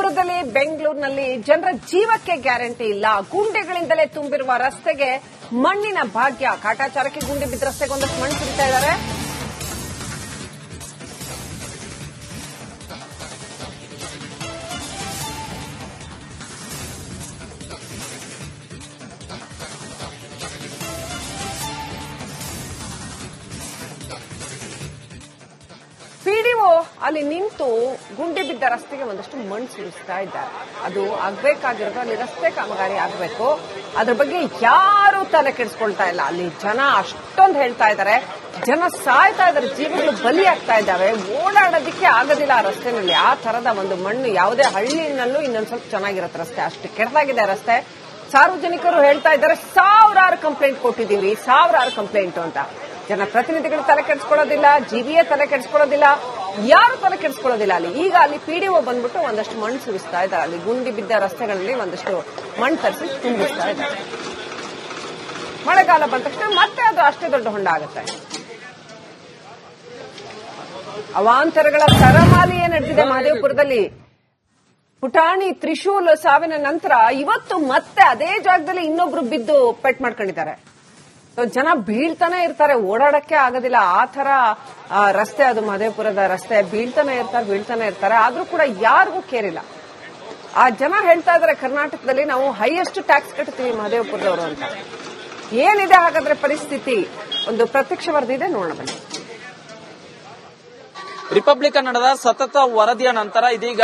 ಮಹದೇವಪುರದಲ್ಲಿ ಬೆಂಗಳೂರಿನಲ್ಲಿ ಜನರ ಜೀವಕ್ಕೆ ಗ್ಯಾರಂಟಿ ಇಲ್ಲ. ಗುಂಡೆಗಳಿಂದಲೇ ತುಂಬಿರುವ ರಸ್ತೆಗೆ ಮಣ್ಣಿನ ಭಾಗ್ಯ. ಕಾಟಾಚಾರಕ್ಕೆ ಗುಂಡೆ ಬಿದ್ದ ರಸ್ತೆಗೆ ಒಂದಷ್ಟು ಮಣ್ಣು ಸುರಿತಾ ಇದ್ದಾರೆ. ಪಿಡಿಒ ಅಲ್ಲಿ ನಿಂತು ಗುಂಡಿ ಬಿದ್ದ ರಸ್ತೆಗೆ ಒಂದಷ್ಟು ಮಣ್ಣು ಸುರಿಸ್ತಾ ಇದ್ದಾರೆ. ಅದು ಆಗ್ಬೇಕಾಗಿರೋದು ಅಲ್ಲಿ ರಸ್ತೆ ಕಾಮಗಾರಿ ಆಗಬೇಕು. ಅದ್ರ ಬಗ್ಗೆ ಯಾರು ತಲೆ ಕೆಡಿಸ್ಕೊಳ್ತಾ ಇಲ್ಲ. ಅಲ್ಲಿ ಜನ ಅಷ್ಟೊಂದು ಹೇಳ್ತಾ ಇದ್ದಾರೆ, ಜನ ಸಾಯ್ತಾ ಇದ್ದಾರೆ, ಜೀವಗಳು ಬಲಿಯಾಗ್ತಾ ಇದ್ದಾವೆ, ಓಡಾಡೋದಕ್ಕೆ ಆಗೋದಿಲ್ಲ ಆ ರಸ್ತೆನಲ್ಲಿ. ಆ ತರದ ಒಂದು ಮಣ್ಣು ಯಾವುದೇ ಹಳ್ಳಿನಲ್ಲೂ ಇನ್ನೊಂದ್ ಸ್ವಲ್ಪ ಚೆನ್ನಾಗಿರುತ್ತೆ ರಸ್ತೆ, ಅಷ್ಟು ಕೆಟ್ಟದಾಗಿದೆ ರಸ್ತೆ. ಸಾರ್ವಜನಿಕರು ಹೇಳ್ತಾ ಇದ್ದಾರೆ, ಸಾವಿರಾರು ಕಂಪ್ಲೇಂಟ್ ಕೊಟ್ಟಿದ್ದೀವಿ, ಸಾವಿರಾರು ಕಂಪ್ಲೇಂಟ್ ಅಂತ. ಜನಪ್ರತಿನಿಧಿಗಳು ತಲೆ ಕೆಡಿಸ್ಕೊಳ್ಳೋದಿಲ್ಲ, ಜಿಬಿಎ ತಲೆ ಕೆಡಿಸ್ಕೊಳ್ಳೋದಿಲ್ಲ, ಯಾರು ತಲೆ ಕೆಡಿಸ್ಕೊಳ್ಳೋದಿಲ್ಲ ಅಲ್ಲಿ. ಈಗ ಅಲ್ಲಿ ಪಿಡಿಒ ಬಂದ್ಬಿಟ್ಟು ಒಂದಷ್ಟು ಮಣ್ಣು ಸುರಿಸ್ತಾ ಇದ್ದಾರೆ. ಅಲ್ಲಿ ಗುಂಡಿ ಬಿದ್ದ ರಸ್ತೆಗಳಲ್ಲಿ ಒಂದಷ್ಟು ಮಣ್ಣು ತರಿಸಿ ತುಂಬಿಸ್ತಾ ಇದ್ದಾರೆ. ಮಳೆಗಾಲ ಬಂದ ತಕ್ಷಣ ಮತ್ತೆ ಅದು ಅಷ್ಟೇ ದೊಡ್ಡ ಹೊಂಡ ಆಗುತ್ತೆ. ಅವಾಂತರಗಳ ಸರಮಾಲೆಯೇ ನಡೆದಿದೆ ಮಹದೇವಪುರದಲ್ಲಿ. ಪುಟಾಣಿ ತ್ರಿಶೂಲ್ ಸಾವಿನ ನಂತರ ಇವತ್ತು ಮತ್ತೆ ಅದೇ ಜಾಗದಲ್ಲಿ ಇನ್ನೊಬ್ರು ಬಿದ್ದು ಪೆಟ್ ಮಾಡ್ಕೊಂಡಿದ್ದಾರೆ. ಜನ ಬೀಳ್ತಾನೆ ಇರ್ತಾರೆ, ಓಡಾಡಕ್ಕೆ ಆಗೋದಿಲ್ಲ. ಆ ತರ ರಸ್ತೆ ಅದು ಮಹದೇವಪುರದ ರಸ್ತೆ. ಬೀಳ್ತಾನೆ ಇರ್ತಾರೆ. ಆದ್ರೂ ಕೂಡ ಯಾರಿಗೂ ಕೇರಿಲ್ಲ. ಆ ಜನ ಹೇಳ್ತಾ ಇದಾರೆ, ಕರ್ನಾಟಕದಲ್ಲಿ ನಾವು ಹೈಯೆಸ್ಟ್ ಟ್ಯಾಕ್ಸ್ ಕಟ್ತೀವಿ ಮಹದೇವಪುರದವರು ಅಂತ. ಏನಿದೆ ಹಾಗಾದ್ರೆ ಪರಿಸ್ಥಿತಿ? ಒಂದು ಪ್ರತ್ಯಕ್ಷ ವರದಿ ಇದೆ, ನೋಡೋಣ ಬನ್ನಿ. ರಿಪಬ್ಲಿಕ್ ಕನ್ನಡದ ಸತತ ವರದಿಯ ನಂತರ ಇದೀಗ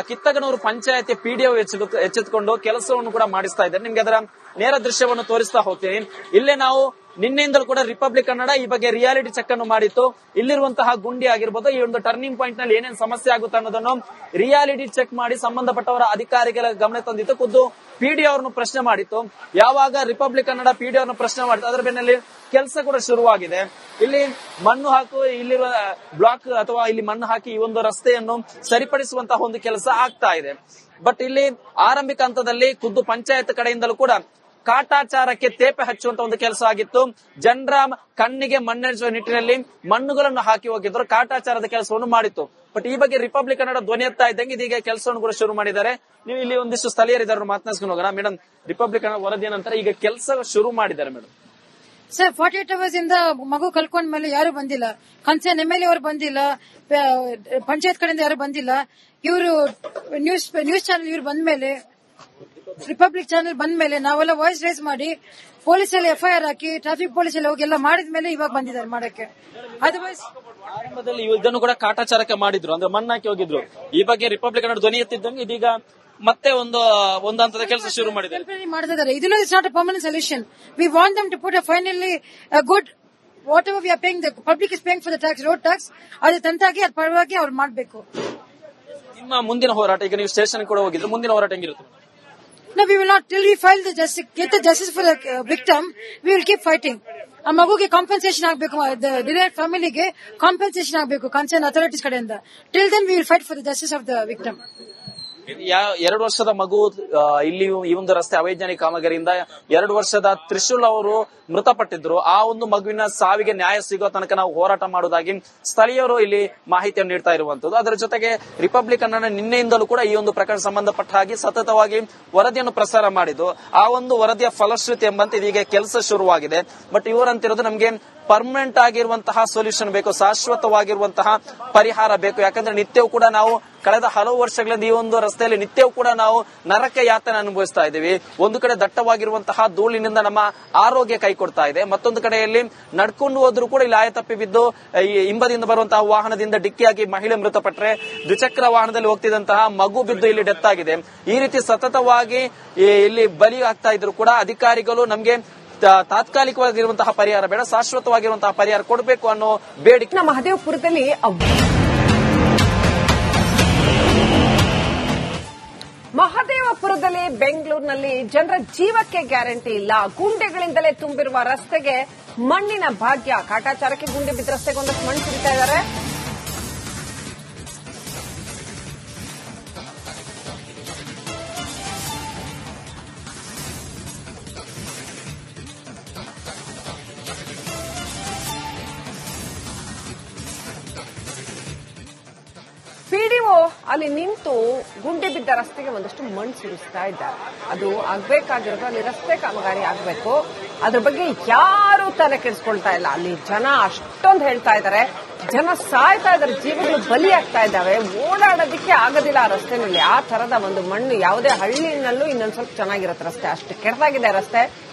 ಕಿತ್ತಗನೂರು ಪಂಚಾಯತಿ ಪಿಡಿಒ ಎಚ್ಚೆತ್ತುಕೊಂಡು ಕೆಲಸವನ್ನು ಕೂಡ ಮಾಡಿಸ್ತಾ ಇದ್ದಾರೆ. ನಿಮ್ಗೆ ಅದರ ನೇರ ದೃಶ್ಯವನ್ನು ತೋರಿಸ್ತಾ ಹೋಗ್ತೀನಿ. ಇಲ್ಲೇ ನಾವು ನಿನ್ನೆಯಿಂದಲೂ ಕೂಡ ರಿಪಬ್ಲಿಕ್ ಕನ್ನಡ ಈ ಬಗ್ಗೆ ರಿಯಾಲಿಟಿ ಚೆಕ್ ಅನ್ನು ಮಾಡಿತ್ತು. ಇಲ್ಲಿರುವಂತಹ ಗುಂಡಿ ಆಗಿರ್ಬೋದು, ಈ ಒಂದು ಟರ್ನಿಂಗ್ ಪಾಯಿಂಟ್ ನಲ್ಲಿ ಏನೇನು ಸಮಸ್ಯೆ ಆಗುತ್ತೆ ಅನ್ನೋದನ್ನು ರಿಯಾಲಿಟಿ ಚೆಕ್ ಮಾಡಿ ಸಂಬಂಧಪಟ್ಟವರ ಅಧಿಕಾರಿಗಳ ಗಮನ ತಂದಿತ್ತು. ಖುದ್ದು ಪಿಡಿಒ ಅವರನ್ನು ಪ್ರಶ್ನೆ ಮಾಡಿತ್ತು. ಯಾವಾಗ ರಿಪಬ್ಲಿಕ್ ಕನ್ನಡ ಪಿಡಿಒ ಅವರನ್ನು ಪ್ರಶ್ನೆ ಮಾಡಿತ್ತು, ಅದರ ಬೆನ್ನಲ್ಲಿ ಕೆಲಸ ಕೂಡ ಶುರುವಾಗಿದೆ. ಇಲ್ಲಿ ಮಣ್ಣು ಹಾಕು, ಇಲ್ಲಿರುವ ಬ್ಲಾಕ್ ಅಥವಾ ಇಲ್ಲಿ ಮಣ್ಣು ಹಾಕಿ ಈ ಒಂದು ರಸ್ತೆಯನ್ನು ಸರಿಪಡಿಸುವಂತಹ ಒಂದು ಕೆಲಸ ಆಗ್ತಾ ಇದೆ. ಬಟ್ ಇಲ್ಲಿ ಆರಂಭಿಕ ಹಂತದಲ್ಲಿ ಖುದ್ದು ಪಂಚಾಯತ್ ಕಡೆಯಿಂದಲೂ ಕೂಡ ಕಾಟಾಚಾರಕ್ಕೆ ತೇಪೆ ಹಚ್ಚುವಂತ ಒಂದು ಕೆಲಸ ಆಗಿತ್ತು. ಜನರ ಕಣ್ಣಿಗೆ ಮಣ್ಣೆರಚುವ ನಿಟ್ಟಿನಲ್ಲಿ ಮಣ್ಣುಗಳನ್ನು ಹಾಕಿ ಹೋಗಿದ್ರು, ಕಾಟಾಚಾರದ ಕೆಲಸವನ್ನು ಮಾಡಿತ್ತು. ಬಟ್ ಈ ಬಗ್ಗೆ ರಿಪಬ್ಲಿಕ್ ಕನ್ನಡ ಧ್ವನಿ ಎತ್ತಾ ಇದ್ದಂಗೆ ಇದೀಗ ಕೆಲಸವನ್ನು ಕೂಡ ಶುರು ಮಾಡಿದ್ದಾರೆ. ನೀವು ಇಲ್ಲಿ ಒಂದಿಷ್ಟು ಸ್ಥಳೀಯರಿದ್ದಾರೆ, ಮಾತನಾಡಿಸ್ಕೊಂಡು ಹೋಗೋಣ. ಮೇಡಮ್, ರಿಪಬ್ಲಿಕ್ ಕನ್ನಡ ವರದಿಯ ನಂತರ ಈಗ ಕೆಲಸ ಶುರು ಮಾಡಿದ್ದಾರೆ ಮೇಡಮ್. ಸರ್, 48 ಅವರ್ಸ್ ಇಂದ ಮಗು ಕಳ್ಕೊಂಡ ಮೇಲೆ ಯಾರು ಬಂದಿಲ್ಲ. ಕನ್ಸರ್ನ್ MLA ಅವರು ಬಂದಿಲ್ಲ, ಪಂಚಾಯತ್ ಕಡೆಯಿಂದ ಯಾರು ಬಂದಿಲ್ಲ. ಇವರು ನ್ಯೂಸ್ ಚಾನೆಲ್ ಇವ್ರು ಬಂದ ಮೇಲೆ, ರಿಪಬ್ಲಿಕ್ ಚಾನೆಲ್ ಬಂದ ಮೇಲೆ ನಾವೆಲ್ಲ ವಾಯ್ಸ್ ರೇಸ್ ಮಾಡಿ ಪೊಲೀಸಲ್ಲಿ FIR ಹಾಕಿ ಟ್ರಾಫಿಕ್ ಪೊಲೀಸಲ್ಲಿ ಹೋಗಿ ಎಲ್ಲ ಮಾಡಿದ್ಮೇಲೆ ಇವಾಗ ಬಂದಿದ್ದಾರೆ ಮಾಡಕ್ಕೆ. ಅದರ್ವೈಸ್ ಆರಂಭದಲ್ಲಿ ಇದನ್ನು ಕೂಡ ಕಾಟಾಚಾರಕ್ಕೆ ಮಾಡಿದ್ರು, ಅಂದ್ರೆ ಮಣ್ಣಾಕಿ ಹೋಗಿದ್ರು. ಈ ಬಗ್ಗೆ ರಿಪಬ್ಲಿಕ್ ಕನ್ನಡ ಧ್ವನಿ ಎತ್ತಿದ್ದಂಗೆ ಇದೀಗ ಮತ್ತೆ ಒಂದು ಹಂತದ ಕೆಲಸ ಶುರು ಮಾಡಿದ್ದಾರೆ. ಇದನ್ನು it's not a permanent solution. We want them to put a finally good whatever we are paying, the public is paying for the tax, road tax, ಅದು ತಂತಾಗಿ ಅದ್ರ ಪರವಾಗಿ ಅವ್ರು ಮಾಡಬೇಕು. ನಿಮ್ಮ ಮುಂದಿನ ಹೋರಾಟ, ಈಗ ನೀವು ಸ್ಟೇಷನ್ ಕೂಡ ಹೋಗಿದ್ರು, ಮುಂದಿನ ಹೋರಾಟ ಹೆಂಗಿರುತ್ತೆ? No, we will not till we file the justice, get the justice for the victim. We will keep fighting. ಆ ಮಗುಗೆ ಕಾಂಪನ್ಸೇಷನ್ ಆಗಬೇಕು, ಡಿಲೈಟ್ ಫ್ಯಾಮಿಲಿಗೆ ಕಾಂಪನ್ಸೇಷನ್ ಆಗಬೇಕು ಕನ್ಸರ್ನ್ ಅಥಾರಿಟೀಸ್ ಕಡೆಯಿಂದ. Till then we will fight for the justice of the victim. 2 ವರ್ಷದ ಮಗು ಇಲ್ಲಿ ಈ ಒಂದು ರಸ್ತೆ ಅವೈಜ್ಞಾನಿಕ ಕಾಮಗಾರಿಯಿಂದ 2 ವರ್ಷದ ತ್ರಿಶೂಲ್ ಅವರು ಮೃತಪಟ್ಟಿದ್ರು. ಆ ಒಂದು ಮಗುವಿನ ಸಾವಿಗೆ ನ್ಯಾಯ ಸಿಗೋ ತನಕ ನಾವು ಹೋರಾಟ ಮಾಡುವುದಾಗಿ ಸ್ಥಳೀಯರು ಇಲ್ಲಿ ಮಾಹಿತಿಯನ್ನು ನೀಡ್ತಾ ಇರುವಂತದ್ದು. ಅದರ ಜೊತೆಗೆ ರಿಪಬ್ಲಿಕ್ ಕನ್ನಡ ನಿನ್ನೆಯಿಂದಲೂ ಕೂಡ ಈ ಒಂದು ಪ್ರಕರಣ ಸಂಬಂಧಪಟ್ಟ ಹಾಗೆ ಸತತವಾಗಿ ವರದಿಯನ್ನು ಪ್ರಸಾರ ಮಾಡಿದ್ದು. ಆ ಒಂದು ವರದಿಯ ಫಲಶ್ರುತಿ ಎಂಬಂತೆ ಇದೀಗ ಕೆಲಸ ಶುರುವಾಗಿದೆ. ಬಟ್ ಇವರಂತಿರೋದು ನಮಗೆ ಪರ್ಮನೆಂಟ್ ಆಗಿರುವಂತಹ ಸೊಲ್ಯೂಷನ್ ಬೇಕು, ಶಾಶ್ವತವಾಗಿರುವಂತಹ ಪರಿಹಾರ ಬೇಕು. ಯಾಕಂದ್ರೆ ನಿತ್ಯವೂ ಕೂಡ ನಾವು ಕಳೆದ ಹಲವು ವರ್ಷಗಳಿಂದ ಈ ಒಂದು ರಸ್ತೆಯಲ್ಲಿ ನಿತ್ಯವೂ ಕೂಡ ನಾವು ನರಕ ಯಾತನೆ ಅನುಭವಿಸ್ತಾ ಇದ್ದೀವಿ. ಒಂದು ಕಡೆ ದಟ್ಟವಾಗಿರುವಂತಹ ಧೂಳಿನಿಂದ ನಮ್ಮ ಆರೋಗ್ಯ ಕೈ ಕೊಡ್ತಾ ಇದೆ, ಮತ್ತೊಂದು ಕಡೆಯಲ್ಲಿ ನಡ್ಕೊಂಡು ಹೋದ್ರೂ ಕೂಡ ಇಲ್ಲಿ ಆಯತಪ್ಪಿ ಬಿದ್ದು ಹಿಂಬದಿಯಿಂದ ಬರುವಂತಹ ವಾಹನದಿಂದ ಡಿಕ್ಕಿಯಾಗಿ ಮಹಿಳೆ ಮೃತಪಟ್ಟರೆ, ದ್ವಿಚಕ್ರ ವಾಹನದಲ್ಲಿ ಹೋಗ್ತಿದ್ದಂತಹ ಮಗು ಬಿದ್ದು ಇಲ್ಲಿ ಡೆತ್ ಆಗಿದೆ. ಈ ರೀತಿ ಸತತವಾಗಿ ಇಲ್ಲಿ ಬಲಿ ಆಗ್ತಾ ಇದ್ರು ಕೂಡ ಅಧಿಕಾರಿಗಳು ನಮಗೆ ತಾತ್ಕಾಲಿಕವಾಗಿರುವಂತಹ ಪರಿಹಾರ ಬೇಡ, ಶಾಶ್ವತವಾಗಿರುವಂತಹ ಪರಿಹಾರ ಕೊಡಬೇಕು ಅನ್ನೋ ಬೇಡಿಕೆ. ಮಹದೇವಪುರದಲ್ಲಿ ಮಹದೇವಪುರದಲ್ಲಿ ಬೆಂಗಳೂರಿನಲ್ಲಿ ಜನರ ಜೀವಕ್ಕೆ ಗ್ಯಾರಂಟಿ ಇಲ್ಲ. ಗುಂಡೆಗಳಿಂದಲೇ ತುಂಬಿರುವ ರಸ್ತೆಗೆ ಮಣ್ಣಿನ ಭಾಗ್ಯ. ಕಾಟಾಚಾರಕ್ಕೆ ಗುಂಡೆ ಬಿದ್ದ ರಸ್ತೆಗೆ ಒಂದಷ್ಟು ಮಣ್ಣು ಸುರಿತಾ ಇದ್ದಾರೆ. ಪಿಡಿಒ ಅಲ್ಲಿ ನಿಂತು ಗುಂಡಿ ಬಿದ್ದ ರಸ್ತೆಗೆ ಒಂದಷ್ಟು ಮಣ್ಣು ಸುರಿಸ್ತಾ ಇದ್ದಾರೆ. ಅದು ಆಗ್ಬೇಕಾಗಿರೋದು ಅಲ್ಲಿ ರಸ್ತೆ ಕಾಮಗಾರಿ ಆಗ್ಬೇಕು. ಅದ್ರ ಬಗ್ಗೆ ಯಾರು ತಲೆ ಕೆಡಿಸ್ಕೊಳ್ತಾ ಇಲ್ಲ. ಅಲ್ಲಿ ಜನ ಅಷ್ಟೊಂದು ಹೇಳ್ತಾ ಇದ್ದಾರೆ, ಜನ ಸಾಯ್ತಾ ಇದ್ದಾರೆ, ಜೀವಗಳು ಬಲಿ ಆಗ್ತಾ ಇದ್ದಾವೆ, ಓಡಾಡೋದಕ್ಕೆ ಆಗೋದಿಲ್ಲ ಆ ರಸ್ತೆನಲ್ಲಿ. ಆ ತರದ ಒಂದು ಮಣ್ಣು ಯಾವುದೇ ಹಳ್ಳಿನಲ್ಲೂ ಇನ್ನೊಂದ್ ಸ್ವಲ್ಪ ಚೆನ್ನಾಗಿರುತ್ತೆ ರಸ್ತೆ, ಅಷ್ಟು ಕೆಟ್ಟದಾಗಿದೆ ರಸ್ತೆ.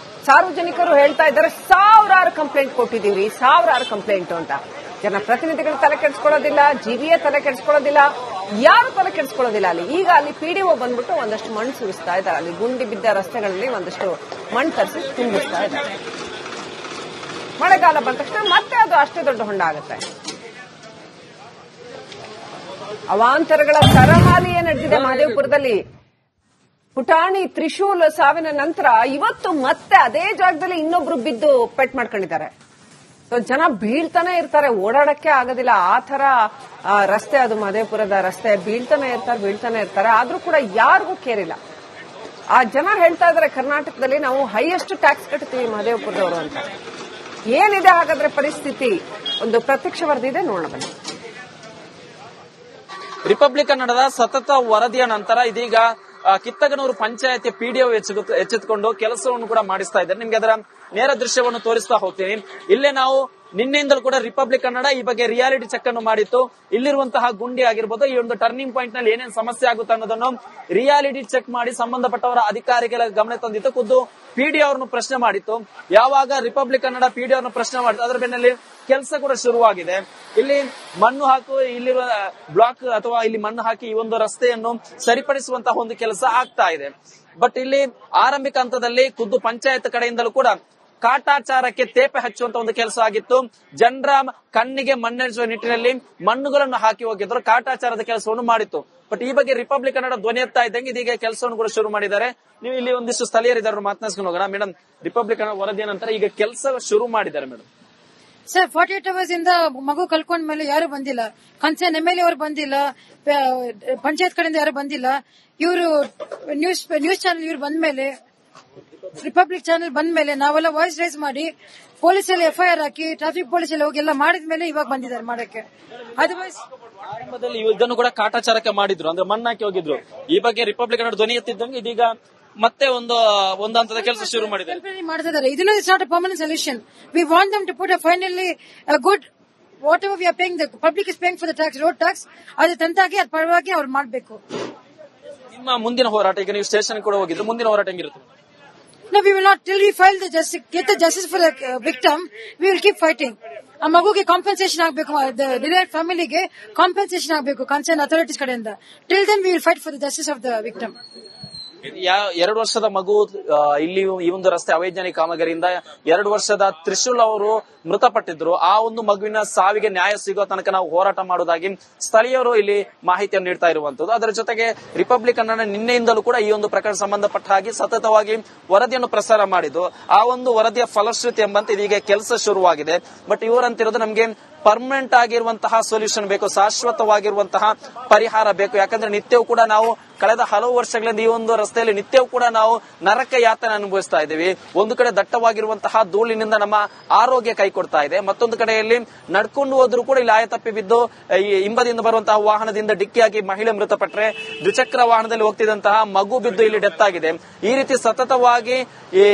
ಸಾರ್ವಜನಿಕರು ಹೇಳ್ತಾ ಇದ್ದಾರೆ, ಸಾವಿರಾರು ಕಂಪ್ಲೇಂಟ್ ಕೊಟ್ಟಿದ್ದೀವಿ, ಸಾವಿರಾರು ಕಂಪ್ಲೇಂಟ್ ಅಂತ. ಜನಪ್ರತಿನಿಧಿಗಳು ತಲೆ ಕೆಡಿಸ್ಕೊಳ್ಳೋದಿಲ್ಲ, ಜಿಬಿಎ ತಲೆ ಕೆಡಿಸ್ಕೊಳ್ಳೋದಿಲ್ಲ, ಯಾರು ತಲೆ ಕೆಡಿಸ್ಕೊಳ್ಳೋದಿಲ್ಲ ಅಲ್ಲಿ. ಈಗ ಅಲ್ಲಿ ಪಿಡಿಒ ಬಂದ್ಬಿಟ್ಟು ಒಂದಷ್ಟು ಮಣ್ಣು ಸುರಿಸ್ತಾ ಇದ್ದಾರೆ. ಅಲ್ಲಿ ಗುಂಡಿ ಬಿದ್ದ ರಸ್ತೆಗಳಲ್ಲಿ ಒಂದಷ್ಟು ಮಣ್ಣು ತರಿಸಿ ತುಂಬಿಸ್ತಾ ಇದ್ದಾರೆ. ಮಳೆಗಾಲ ಬಂದ ತಕ್ಷಣ ಮತ್ತೆ ಅದು ಅಷ್ಟೇ ದೊಡ್ಡ ಹೊಂಡ ಆಗುತ್ತೆ. ಅವಾಂತರಗಳ ಸರಹಾಲಿಯೇ ನಡೆದಿದೆ ಮಹದೇವಪುರದಲ್ಲಿ. ಪುಟಾಣಿ ತ್ರಿಶೂಲ್ ಸಾವಿನ ನಂತರ ಇವತ್ತು ಮತ್ತೆ ಅದೇ ಜಾಗದಲ್ಲಿ ಇನ್ನೊಬ್ರು ಬಿದ್ದು ಪೆಟ್ ಮಾಡ್ಕೊಂಡಿದ್ದಾರೆ. ಜನ ಬೀಳ್ತಾನೆ ಇರ್ತಾರೆ, ಓಡಾಡಕ್ಕೆ ಆಗೋದಿಲ್ಲ. ಆ ತರ ರಸ್ತೆ ಅದು ಮಹದೇವಪುರದ ರಸ್ತೆ. ಬೀಳ್ತಾನೆ ಇರ್ತಾರೆ. ಆದ್ರೂ ಕೂಡ ಯಾರಿಗೂ ಕೇರಿಲ್ಲ. ಆ ಜನ ಹೇಳ್ತಾ ಇದಾರೆ, ಕರ್ನಾಟಕದಲ್ಲಿ ನಾವು ಹೈಯೆಸ್ಟ್ ಟ್ಯಾಕ್ಸ್ ಕಟ್ತೀವಿ ಮಹದೇವಪುರದವರು ಅಂತ. ಏನಿದೆ ಹಾಗಾದ್ರೆ ಪರಿಸ್ಥಿತಿ? ಒಂದು ಪ್ರತ್ಯಕ್ಷ ವರದಿ ಇದೆ, ನೋಡೋಣ ಬನ್ನಿ. ರಿಪಬ್ಲಿಕ್ ಕನ್ನಡದ ಸತತ ವರದಿಯ ನಂತರ ಇದೀಗ ಕಿತ್ತಗನೂರು ಪಂಚಾಯತಿ ಪಿಡಿಒ ಎಚ್ಚೆತ್ತುಕೊಂಡು ಕೆಲಸವನ್ನು ಕೂಡ ಮಾಡಿಸ್ತಾ ಇದ್ದಾರೆ. ನಿಮ್ಗೆ ಅದರ ನೇರ ದೃಶ್ಯವನ್ನು ತೋರಿಸ್ತಾ ಹೋಗ್ತೀನಿ. ಇಲ್ಲೇ ನಾವು ನಿನ್ನೆಯಿಂದಲೂ ಕೂಡ ರಿಪಬ್ಲಿಕ್ ಕನ್ನಡ ಈ ಬಗ್ಗೆ ರಿಯಾಲಿಟಿ ಚೆಕ್ ಅನ್ನು ಮಾಡಿತ್ತು. ಇಲ್ಲಿರುವಂತಹ ಗುಂಡಿ ಆಗಿರ್ಬೋದು, ಈ ಒಂದು ಟರ್ನಿಂಗ್ ಪಾಯಿಂಟ್ ನಲ್ಲಿ ಏನೇನು ಸಮಸ್ಯೆ ಆಗುತ್ತೆ ಅನ್ನೋದನ್ನು ರಿಯಾಲಿಟಿ ಚೆಕ್ ಮಾಡಿ ಸಂಬಂಧಪಟ್ಟವರ ಅಧಿಕಾರಿಗಳ ಗಮನ ತಂದಿತ್ತು. ಖುದ್ದು ಪಿಡಿಒ ಅವರನ್ನು ಪ್ರಶ್ನೆ ಮಾಡಿತ್ತು. ಯಾವಾಗ ರಿಪಬ್ಲಿಕ್ ಕನ್ನಡ ಪಿಡಿಒ ಅವರನ್ನು ಪ್ರಶ್ನೆ ಮಾಡಿತ್ತು, ಅದರ ಬೆನ್ನಲ್ಲಿ ಕೆಲಸ ಕೂಡ ಶುರುವಾಗಿದೆ. ಇಲ್ಲಿ ಮಣ್ಣು ಹಾಕು, ಇಲ್ಲಿರುವ ಬ್ಲಾಕ್ ಅಥವಾ ಇಲ್ಲಿ ಮಣ್ಣು ಹಾಕಿ ಈ ಒಂದು ರಸ್ತೆಯನ್ನು ಸರಿಪಡಿಸುವಂತಹ ಒಂದು ಕೆಲಸ ಆಗ್ತಾ ಇದೆ. ಬಟ್ ಇಲ್ಲಿ ಆರಂಭಿಕ ಹಂತದಲ್ಲಿ ಖುದ್ದು ಪಂಚಾಯತ್ ಕಡೆಯಿಂದಲೂ ಕೂಡ ಕಾಟಾಚಾರಕ್ಕೆ ತೇಪೆ ಹಚ್ಚುವಂತ ಒಂದು ಕೆಲಸ ಆಗಿತ್ತು. ಜನರ ಕಣ್ಣಿಗೆ ಮಣ್ಣೆರಿಸುವ ನಿಟ್ಟಿನಲ್ಲಿ ಮಣ್ಣುಗಳನ್ನು ಹಾಕಿ ಹೋಗಿದ್ರು, ಕಾಟಾಚಾರದ ಕೆಲಸವನ್ನು ಮಾಡಿತ್ತು. ಬಟ್ ಈ ಬಗ್ಗೆ ರಿಪಬ್ಲಿಕ್ ಕನ್ನಡ ಧ್ವನಿ ಎತ್ತಾ ಇದ್ದಂಗೆ ಇದೀಗ ಕೆಲಸವನ್ನು ಕೂಡ ಶುರು ಮಾಡಿದ್ದಾರೆ. ನೀವು ಇಲ್ಲಿ ಒಂದಿಷ್ಟು ಸ್ಥಳೀಯರಿದ್ದಾರೆ, ಮಾತನಾಡ್ಸ್ಕೊಂಡು ಹೋಗೋಣ. ಮೇಡಮ್, ರಿಪಬ್ಲಿಕ್ ಕನ್ನಡ ವರದಿಯ ನಂತರ ಈಗ ಕೆಲಸ ಶುರು ಮಾಡಿದ್ದಾರೆ ಮೇಡಮ್. ಸರ್, 48 hours ಇಂದ ಮಗು ಕಳ್ಕೊಂಡ ಮೇಲೆ ಯಾರು ಬಂದಿಲ್ಲ. ಕನ್ಸರ್ನ್ MLA ಅವರು ಬಂದಿಲ್ಲ, ಪಂಚಾಯತ್ ಕಡೆಯಿಂದ ಯಾರು ಬಂದಿಲ್ಲ. ಇವರು ನ್ಯೂಸ್ ಚಾನೆಲ್ ಇವ್ರು ಬಂದ್ಮೇಲೆ, ರಿಪಬ್ಲಿಕ್ ಚಾನೆಲ್ ಬಂದ್ಮೇಲೆ ನಾವೆಲ್ಲ ವಾಯ್ಸ್ ರೈಸ್ ಮಾಡಿ ಪೊಲೀಸಲ್ಲಿ FIR ಹಾಕಿ ಟ್ರಾಫಿಕ್ ಪೊಲೀಸಲ್ಲಿ ಹೋಗಿ ಎಲ್ಲ ಮಾಡಿದ್ಮೇಲೆ ಇವಾಗ ಬಂದಿದ್ದಾರೆ ಮಾಡಕ್ಕೆ. ಅದರ್ವೈಸ್ ಆರಂಭದಲ್ಲಿ ಇದನ್ನು ಕೂಡ ಕಾಟಾಚಾರಕ್ಕೆ ಮಾಡಿದ್ರು, ಅಂದ್ರೆ ಮಣ್ಣಾಕಿ ಹೋಗಿದ್ರು. ಈ ಬಗ್ಗೆ ರಿಪಬ್ಲಿಕ್ ಕನ್ನಡ ಧ್ವನಿ ಎತ್ತಿದ್ದಂಗೆ ಇದೀಗ ಮತ್ತೆ ಒಂದು ಹಂತದ ಕೆಲಸ ಶುರು ಮಾಡಿದ್ದಾರೆ. ಮಾಡ್ತಿದ್ದಾರೆ. ಇದನ್ನು it's not a permanent solution. We want them to put a finally good whatever we are paying, the public is paying for the tax, road tax, ಅದು ತಂತಾಗಿ ಅದ್ರ ಪರವಾಗಿ ಅವ್ರು ಮಾಡಬೇಕು. ನಿಮ್ಮ ಮುಂದಿನ ಹೋರಾಟ, ಈಗ ನೀವು ಸ್ಟೇಷನ್ ಕೂಡ ಹೋಗಿದ್ರು, ಮುಂದಿನ ಹೋರಾಟ ಹೆಂಗಿರುತ್ತೆ? No, we will not till we file the justice, get the justice for the victim. We will keep fighting. ಆ ಮಗುಗೆ ಕಾಂಪನ್ಸೇಷನ್ ಆಗಬೇಕು, ಡಿಲೈಡ್ ಫ್ಯಾಮಿಲಿಗೆ ಕಾಂಪನ್ಸೇಷನ್ ಆಗಬೇಕು ಕನ್ಸರ್ನ್ ಅಥಾರಿಟೀಸ್ ಕಡೆಯಿಂದ. Till then we will fight for the justice of the victim. 2 ವರ್ಷದ ಮಗು ಇಲ್ಲಿ ಈ ಒಂದು ರಸ್ತೆ ಅವೈಜ್ಞಾನಿಕ ಕಾಮಗಾರಿಯಿಂದ 2 ವರ್ಷದ ತ್ರಿಶೂಲ್ ಅವರು ಮೃತಪಟ್ಟಿದ್ರು. ಆ ಒಂದು ಮಗುವಿನ ಸಾವಿಗೆ ನ್ಯಾಯ ಸಿಗೋ ತನಕ ನಾವು ಹೋರಾಟ ಮಾಡುವುದಾಗಿ ಸ್ಥಳೀಯರು ಇಲ್ಲಿ ಮಾಹಿತಿಯನ್ನು ನೀಡ್ತಾ ಇರುವಂತದ್ದು. ಅದರ ಜೊತೆಗೆ ರಿಪಬ್ಲಿಕ್ ಕನ್ನಡ ನಿನ್ನೆಯಿಂದಲೂ ಕೂಡ ಈ ಒಂದು ಪ್ರಕರಣ ಸಂಬಂಧಪಟ್ಟ ಹಾಗೆ ಸತತವಾಗಿ ವರದಿಯನ್ನು ಪ್ರಸಾರ ಮಾಡಿದ್ದು. ಆ ಒಂದು ವರದಿಯ ಫಲಶ್ರುತಿ ಎಂಬಂತೆ ಇದೀಗ ಕೆಲಸ ಶುರುವಾಗಿದೆ. ಬಟ್ ಇವರಂತಿರೋದು ನಮ್ಗೆ ಪರ್ಮನೆಂಟ್ ಆಗಿರುವಂತಹ ಸೊಲ್ಯೂಷನ್ ಬೇಕು, ಶಾಶ್ವತವಾಗಿರುವಂತಹ ಪರಿಹಾರ ಬೇಕು. ಯಾಕಂದ್ರೆ ನಿತ್ಯವೂ ಕೂಡ ನಾವು ಕಳೆದ ಹಲವು ವರ್ಷಗಳಿಂದ ಈ ಒಂದು ರಸ್ತೆಯಲ್ಲಿ ನಿತ್ಯವೂ ಕೂಡ ನಾವು ನರಕ ಯಾತನೆ ಅನುಭವಿಸ್ತಾ ಇದ್ದೀವಿ. ಒಂದು ಕಡೆ ದಟ್ಟವಾಗಿರುವಂತಹ ಧೂಳಿನಿಂದ ನಮ್ಮ ಆರೋಗ್ಯ ಕೈಕೊಡ್ತಾ ಇದೆ, ಮತ್ತೊಂದು ಕಡೆಯಲ್ಲಿ ನಡ್ಕೊಂಡು ಹೋದ್ರೂ ಕೂಡ ಇಲ್ಲಿ ಆಯತಪ್ಪಿ ಬಿದ್ದು ಹಿಂಬದಿಯಿಂದ ಬರುವಂತಹ ವಾಹನದಿಂದ ಡಿಕ್ಕಿಯಾಗಿ ಮಹಿಳೆ ಮೃತಪಟ್ಟರೆ, ದ್ವಿಚಕ್ರ ವಾಹನದಲ್ಲಿ ಹೋಗ್ತಿದ್ದಂತಹ ಮಗು ಬಿದ್ದು ಇಲ್ಲಿ ಡೆತ್ ಆಗಿದೆ. ಈ ರೀತಿ ಸತತವಾಗಿ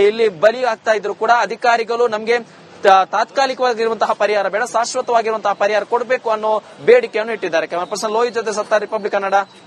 ಇಲ್ಲಿ ಬಲಿ ಆಗ್ತಾ ಇದ್ರು ಕೂಡ ಅಧಿಕಾರಿಗಳು ನಮ್ಗೆ ತಾತ್ಕಾಲಿಕವಾಗಿರುವಂತಹ ಪರಿಹಾರ ಬೇಡ, ಶಾಶ್ವತವಾಗಿರುವಂತಹ ಪರಿಹಾರ ಕೊಡಬೇಕು ಅನ್ನೋ ಬೇಡಿಕೆಯನ್ನು ಇಟ್ಟಿದ್ದಾರೆ. ಕ್ಯಾಮರಾ ಪರ್ಸನ್ ಲೋಹಿತ್ ಜೊತೆ ಸತ್ತ, ರಿಪಬ್ಲಿಕ್ ಕನ್ನಡ.